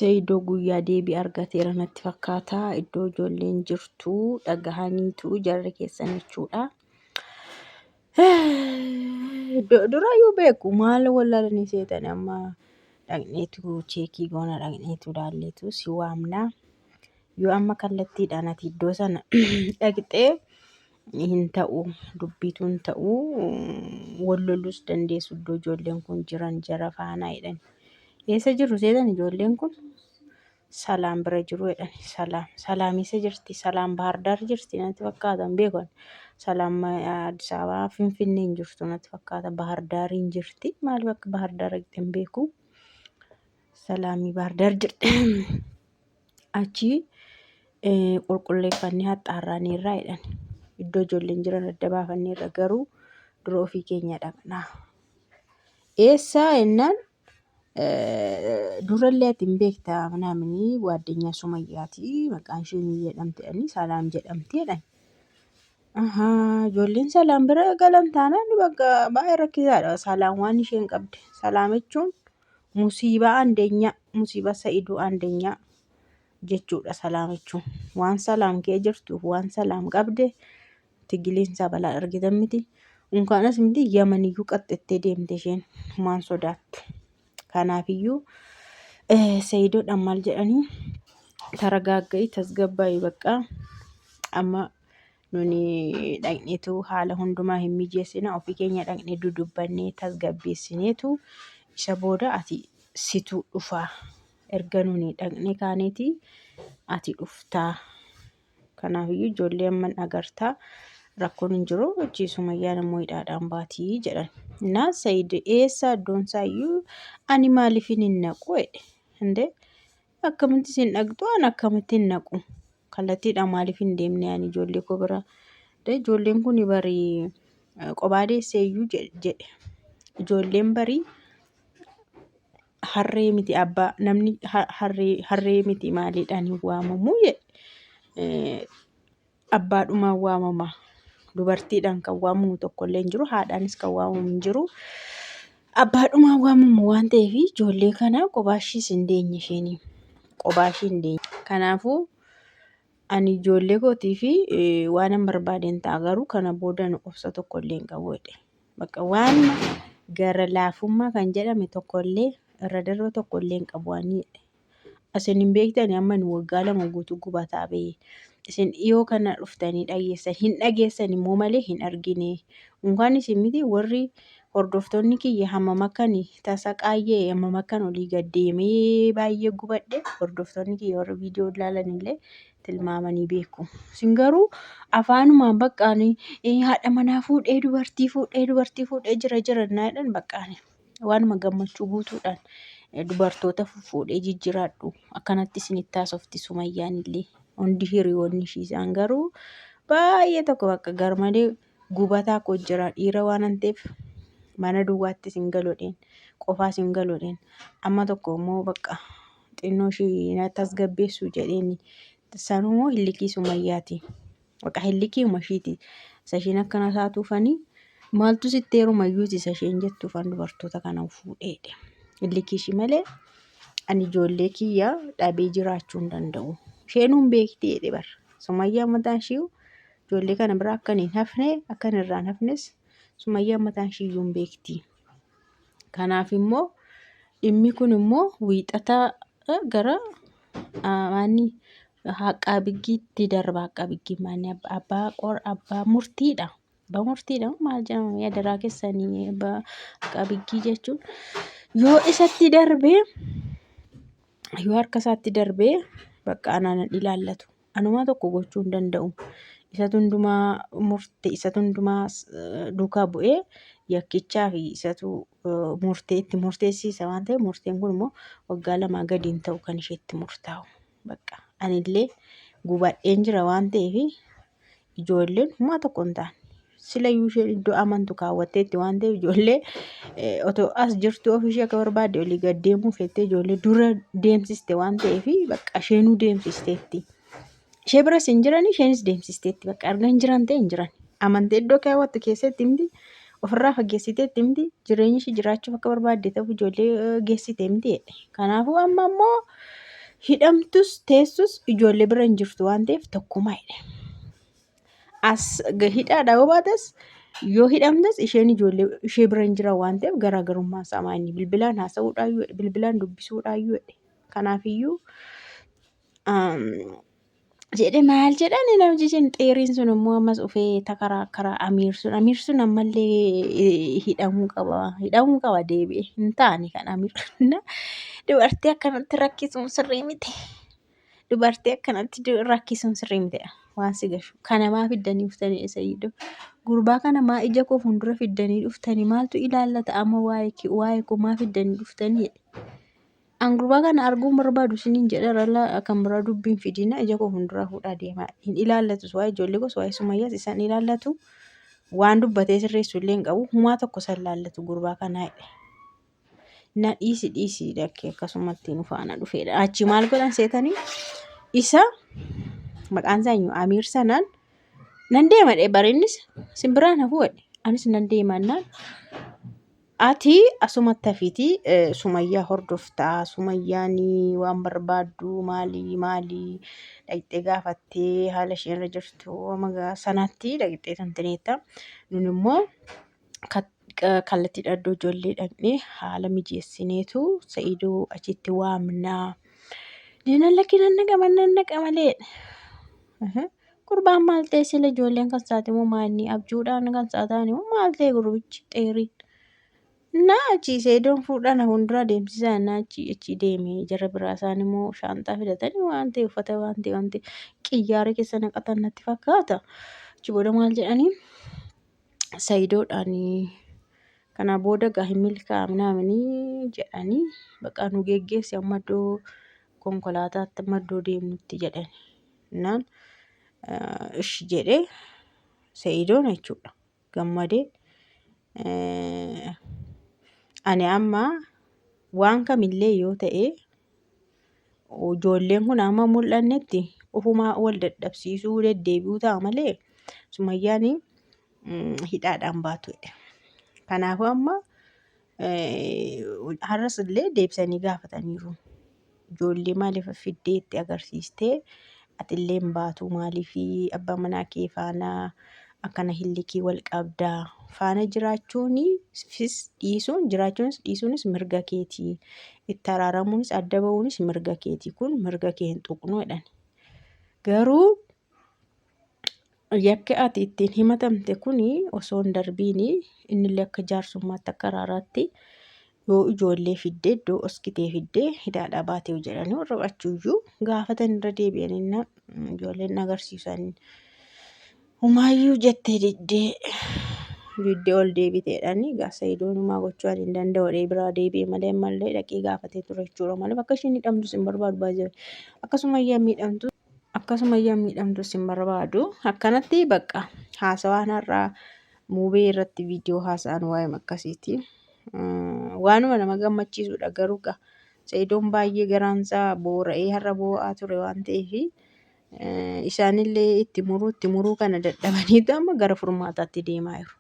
Iddoo guyyaa deebii argateera natti fakkaata. Iddoo ijoolleen jirtu dhagahaniitu jarri keessan jechuudha. Durayyuu beeku maal wallaalanii seetanii amma dhaqneetu cheekii goona dhaqneetu ilaalleetu si waamna. Yoo amma kallattiidhaan ati iddoo sana dhaqxee hin ta'u dubbitu hin ta'u wal lolus dandeessu iddoo ijoolleen kun jiran jara faana jedhan. Eessa jiru seetan ijoolleen kun? Salaam bira jiru jedhani. Salaam eessa jirti? Salaam Bahar Dar jirti natti fakkaata hin beeku. Salaam Addis Ababaa Finfinnee hin jirtu natti fakkaata. Bahar Dar hin jirti. Maaliif akka Bahar Dar dhaqxe hin beeku. Salaamii Bahar Dar jirti. Achi qulqulleeffannee haxxaarraneerra jedhani. Iddoo ijoolleen jiran adda baafanneerra garuu dura ofii keenya dhaqna. Eessa jennaan durallee ati hin beektaa ምናምን ጓደኛ ሱመያቲ maqaan ishee jedhamti jedhanii Salaam jedhamti jedhan. Ijoolleen Salaam bira galan taanaan bakka baay'ee rakkisaadha. Salaam waan isheen qabdi. Salaam jechuun musiibaa andeenyaa, musiibaa Sa'iduu andeenyaa jechuudha Salaam jechuun. Waan Salaam kee jirtuuf waan Salaam qabde tigiliinsa balaa argitan miti. Unkaanas miti Yamaniyyuu qaxxattee deemte isheen waan sodaattu. Kanaafiyyuu Sa'idoodhaan maal jedhanii taragaagga'i tasgabbaa'ii bakka amma nuni dhaqneetu haala hundumaa hin mijeessina ofii keenya dhaqnee dudubbannee tasgabbeessineetu isa booda ati situ dhufaa erga nuni dhaqnee kaaneeti ati dhuftaa. Kanaafiyyuu ijoollee amman agartaa rakkoon hin jiru achi Sumayyaan immoo hidhaadhaan baatii jedhan. Naa Sa'id eessa iddoon isaayyuu ani maaliifin hin naqu jedhe. Hindee akkamitti sin dhaqxu an akkamitti hin naqu. Kallattiidhaan maaliif hin deemne ani ijoollee koo bira. Ijoolleen kun barii qophaa deesseeyyuu jedhe. Ijoolleen barii harree miti abbaa namni harree miti maaliidhaan hin waamamu jedhe. Abbaadhumaan waamama. Dubartiidhaan kan waamamu tokkollee hin jiru. Haadhaanis kan waamamu hin jiru. Abbaadhumaan waamamu waan ta'eef ijoollee kana qophaashiis hin deenye isheenii. Qophaashii hin deenye. Kanaafuu ani ijoollee kootii fi waan hin barbaadeen ta'a garuu kana booda nu obsa tokkollee hin qabu jedhe. Bakka waan gara laafummaa kan jedhame tokkollee irra darba tokkollee hin qabu waan jedhe. Asin hin beektani amma nu waggaa 2 guutuu gubataa ba'e. Isin dhiyoo kana dhuftanii dhageessan hin dhageessan immoo malee hin argine. Unkaanis miti warri hordoftoonni kiyya hammam akkan tasa qaayyee hammam akkan olii gad deemee baay'ee gubadhe hordoftoonni kiyya warri viidiyoo ilaalan illee tilmaamanii beeku. Isin garuu afaanumaan baqqaanii haadha manaa fuudhee dubartii fuudhee jira naadhaan baqqaanii waanuma gammachuu guutuudhaan dubartoota fuudhee jijjiiraadhu akkanatti isinitti haasofti Sumayyaan illee. Hundi hiriyoonni ishii isaan garuu baay'ee tokko bakka garmalee gubataa koo jira dhiira waan ta'eef mana duwwaatti sin galoodheen qofaa sin galoodheen amma tokko immoo bakka xinnoo ishii tasgabbeessu jedheeni sanumoo hillikii Sumayyaati. Bakka hillikii umashiiti. Isa isheen akkana taatuufanii maaltu sitti heerumayyuu isa isheen jettuufan dubartoota kana fuudheedhe. Hillikii ishii malee ani ijoollee kiyya dhabee jiraachuu hin danda'u. Isheenuun beekti jedhe bara. Sumayyaan mataan ishii ijoollee kana bira akkan hin hafne akkan irraan hafnes Sumayyaan mataan ishii iyyuu beekti. Kanaaf immoo dhimmi kun immoo wiixataa gara maanni haqaa biggiitti darba haqaa biggii maanni abbaa murtiidha. Abbaa murtiidha maal jedhama yaadaraa keessanii haqaa biggii jechuun yoo isatti darbee yoo harka isaatti darbee bakka anaan ilaallatu. Anumaa tokko gochuu hin danda'u. Isatu hundumaa duukaa bu'ee yakkichaa fi isatu itti murteessiisa waan ta'eef murteen kun immoo waggaa 2 gadi hin ta'u kan isheetti murtaa'u. Bakka anillee gubadheen jira waan ta'eef ijoolleen homaa tokko hin taane. Silayyuu isheen iddoo amantu kaawwatteetti waan ta'eef ijoollee otoo as jirtu ofiishee akka barbaadde olii gad deemuu feettee ijoollee dura deemsiste waan ta'eef bakka isheenuu deemsisteetti. Ishee biras hin jirani isheenis deemsisteetti bakka arga hin jiran ta'e hin jiran. Amantee iddoo kaawwattu keessatti miti ofirraa fageessiteetti miti jireenyi ishee jiraachuuf akka barbaadde ta'uuf ijoollee geessite miti jedhe. Kanaafuu amma immoo hidhamtus teessus ijoollee bira hin jirtu waan ta'eef tokkuma jedhe. As hidhaadhaa yoo baates yoo hidhamtes isheen ijoollee ishee bira hin jiran waan ta'eef garaagarummaa isaa maali? Bilbilaan haasa'uudhaayyuu bilbilaan dubbisuudhaayyuu jedhe. Kanaafiyyuu jedhe maal jedhani namichi sun xeeriin sun immoo ammas dhufee takaraakara Amiir sun ammallee hidhamuu qaba deebi'ee hin taane kan Amiir. Dubartii akkanatti rakkisuun sirrii miti. Dubartii akkanatti rakkisuun sirrii miti waan si gashu. Kana maa fiddanii dhuftanii Sayyidoo? Gurbaa kana maa ija koo fuuldura fiddanii dhuftanii? Maaltu ilaallata amma waa'ee koo maa fiddanii dhuftanii? An gurbaa kana arguun barbaadu isiniin jedha kan biraa dubbiin fidina ija koo fuulduraa fuudhaa deemaa. Hin ilaallatus waa'ee ijoollee gosa waa'ee Sumayyaas isaan ilaallatu. Waan dubbatee sirreessu illee hin qabu. Humaa tokko san ilaallatu gurbaa kanaa jedhe. Na dhiisi dakkee akkasumatti nu faana dhufeedha. Achi maal godhan seetanii isa maqaan isaa eenyu Amiir sanaan nan deema dhee barinnis simbiraan hafuu jedhe. Anis nan deemannaan ati asumatti hafiitii Sumayyaa hordoftaa. Sumayyaan waan barbaaddu maali dhaqxee gaafattee haala isheen jirtu sanatti dhaqxee tantineetta. Nun immoo kallattii dhaddoo ijoollee dhaqnee haala mijeessineetu Sa'idoo achitti waamnaa. Diinan lakkinan naqa maleedha. Gurbaan maal ta'e sila ijoolleen kan isaati moo maanni abjuudhaan kan isaataani moo maal ta'e gurbichi xeeriin. Achi Sa'idoon fuudhaan fuuldura deemsisaa achi deemee jara biraa isaan immoo shaanxaa fidatanii waan ta'e uffata waan ta'e qiyyaara keessa naqatan natti fakkaata. Achi booda maal jedhanii Sa'idoodhaan kana booda gaa hin milkaa'amnaamanii jedhanii baqa nu geggeessi amma iddoo konkolaataatti amma iddoo deemnutti jedhani. Naan ishi jedhee Sa'idoon jechuudha gammadee. Ani amma waan kamillee yoo ta'e ijoolleen kun amma mul'annetti ofumaa wal dadhabsiisuu deddeebi'uu ta'a malee Sumayyaan hidhaadhaan baatu jedhe. Kanaafuu amma har'as illee deebisanii gaafataniiru. Ijoollee maaliif fiddee itti agarsiistee atillee hin baatu maaliif abbaa manaa kee faana akkana hillikii wal qabdaa. Faana jiraachuunis dhiisuunis mirga keetii. Itti araaramuunis adda ba'uunis mirga keetii. Kun mirga kee hin tuqnu jedhan. Garuu yakki ati ittiin himatamte kuni osoo hin darbiin innillee akka jaarsummaatti akka araaraatti yoo ijoollee fiddee iddoo oskitee fiddee hidhaadhaa baatee jedhanii warra achuuyyuu gaafatan irra deebi'anii ijoolleen agarsiisan. Humaayyuu jettee diddee ol deebiteedhaani Sa'idoon humaa gochuu hin danda'u biraa deebi'ee malee dhaqee gaafatee ture jechuudha. Maaliif akka isheen hidhamtus hin barbaadu baay'ee. Akkasumayyaan miidhamtus hin barbaadu. Akkanatti baqa haasawaan har'aa muubee irratti viidiyoo haasa'an waa'ee akkasiiti. Waanuma nama gammachiisudha garuu Sa'idoon baay'ee garaansaa boora'ee har'a boo'aa ture waan ta'eef isaanillee itti muruu kana dadhabaniitu amma gara furmaataatti deemaa jiru.